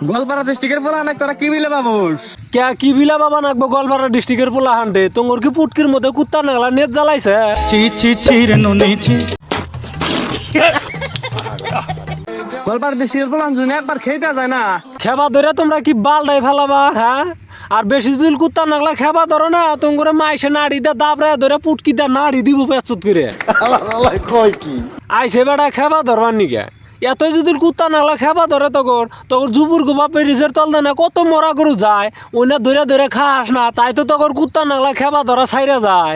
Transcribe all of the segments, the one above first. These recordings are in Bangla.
গোয়ালপাড়া ডিস্ট্রিক্টের পোলা অনেক তোরা কি বিলে বাবুস কে কি বিলা বাবা নাকবো গোয়ালপাড়া ডিস্ট্রিক্টের পোলা হান্ডে তোমার কি পুটকির মধ্যে কুত্তা নাগলা নেট জ্বালাইছে গোয়ালপাড়া ডিস্ট্রিক্টের পোলা জুনে একবার খেয়ে পাওয়া যায় না। খেবা ধরে তোমরা কি বালটাই ফেলাবা হ্যাঁ? আর বেশি দিন কুত্তা নাগলা খেবা ধরো না তোমার মাইসে নাড়ি দে দাবরে ধরে পুটকি দে নাড়ি দিব পেঁচত করে আইসে বেড়া খেবা ধরবার নিকে এত যদি কুত্তা নাগলা খেবা ধরে তগর জুপুর গোবা পেরিসের তল দেয় না কত মরা গরু যায় ওইনা ধরে ধরে খাস না তাই তো তগর কুত্তা নাগলা খেবা ধরা ছাইরা যায়।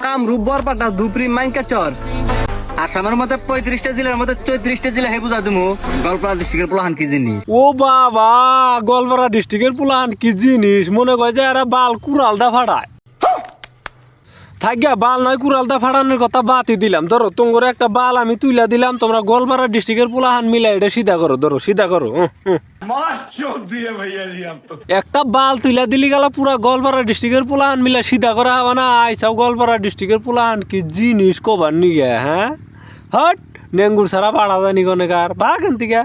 কামরূপ বরপাটা ধুপরি মাইনকাচর আসামের মধ্যে 35টা জেলার মধ্যে 34টা জেলা হে বুঝা দিমু গোয়ালপাড়া ডিস্ট্রিক্টের পোলাহান কি জিনিস। ও বাবা গোয়ালপাড়া ডিস্ট্রিক্টের পোলাহান কি জিনিস মনে কয় যে এরা বাল কুড়ালটা ফাড়ায় থাকিয়া বাল নয় কুড়ালটা ফাড়ানোর কথা বাতি দিলাম ধরো তোমার একটা বাল আমি তুইলা দিলাম তোমরা গোয়ালপাড়া ডিস্ট্রিক্টের পোলাহান মিলাই এটা সিধা করো ধরো সিধা করো একটা বাল তুইলা দিলি গেল পুরা গোয়ালপাড়া ডিস্ট্রিক্টের পোলাহান মিলা সিধা করা হবে না আইসাও গোয়ালপাড়া ডিস্ট্রিক্টের পোলাহান কি জিনিস কবার নিগে হ্যাঁ হট নেঙ্গুর সারা বাড়া যায় নিগনেকার ভাগেন থেকে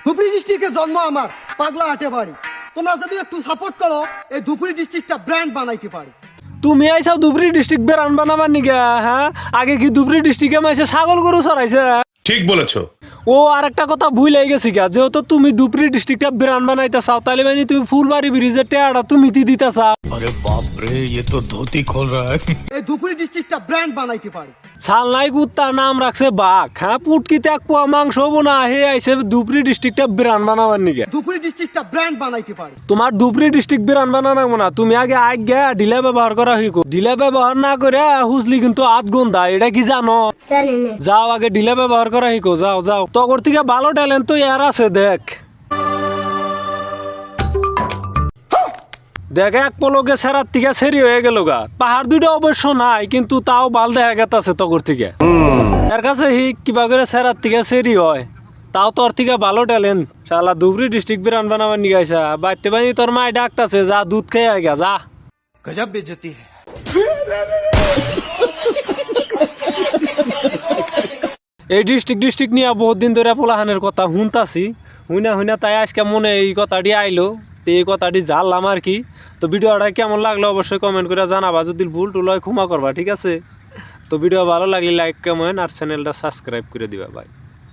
ধুপড়ি ডিস্ট্রিক্টে জন্ম আমার পাগলা হাটে বাড়ি তোমরা যদি একটু সাপোর্ট করো এই ধুপড়ি ডিস্ট্রিক্টটা ব্র্যান্ড বানাইতে পারি। তুমি আইসাও ধুপড়ি ডিস্ট্রিক্ট বেরান বানাবার নিগে হ্যাঁ আগে কি ধুপড়ি ডিস্ট্রিক্টে মাইছে ছাগল গরু চড়াইছে ঠিক বলেছো। ও আর একটা কথা ভুলে গেছি গা যেহেতু তুমি ধুপড়ি ডিস্ট্রিক্টটা ব্রান্ড বানাইতে চাও তাহলে মানে তুমি ফুলবাড়ি ব্রিজের টেয়াটা তুমি দিতে চাও अरे बाप रे ये तो धोती खोल रहा है। এই ধুপড়ি ডিস্ট্রিক্টটা ব্র্যান্ড বানাইতে পারি। সালনাই কুত্তার নাম রাখছে বাঘ হ্যাঁ পুটকিতে এক পোয়া মাংস হবো না হে আইসে ধুপড়ি ডিস্ট্রিক্টটা ব্রান্ড বানাবার নিগে ধুপড়ি ডিস্ট্রিক্টটা ব্র্যান্ড বানাইতে পারি। তোমার ধুপড়ি ডিস্ট্রিক্ট ব্রান্ড বানানো না তুমি আগে আগে ঢিলা ব্যবহার করা শিখো ঢিলা ব্যবহার না করে হুসলি কিন্তু আধ গন্ধা এটা কি জানো যাও আগে ঢিলা ব্যবহার করা শিখো যাও যাও তগর থেকে ভালো ট্যালেন্ট তো এর আছে দেখ দেখে এক পলকে সেরার থেকে সেরি হয়ে গেল গা পাহাড় দুইটা অবশ্য নাই কিন্তু তাও বাল দেখা গেছে তগর থেকে এর কাছে কিবা করে সেরার থেকে সেরি হয় তাও তোর থেকে ভালো ট্যালেন্ট শালা ধুবড়ি ডিস্ট্রিক্ট ব্রান্ড বানাবার নিয়ে আইসা বাইতে বানি তোর মায় ডাকতাছে যা দুধ খেয়ে আইগা যা গজব বেজতি এই ডিস্ট্রিক্ট নিয়ে বহুত দিন ধরে পোলাহানের কথা শুনতাছি হুইনা তাই আজকে মনে এই কথাটি আইলো তো এই কথাটি জানলাম আর কি তো ভিডিওটা কেমন লাগলো অবশ্যই কমেন্ট করে জানাবা যদি ভুল টুল হয় ক্ষমা করবা ঠিক আছে তো ভিডিও ভালো লাগলে লাইক কমেন্ট আর চ্যানেলটা সাবস্ক্রাইব করে দিবা ভাই।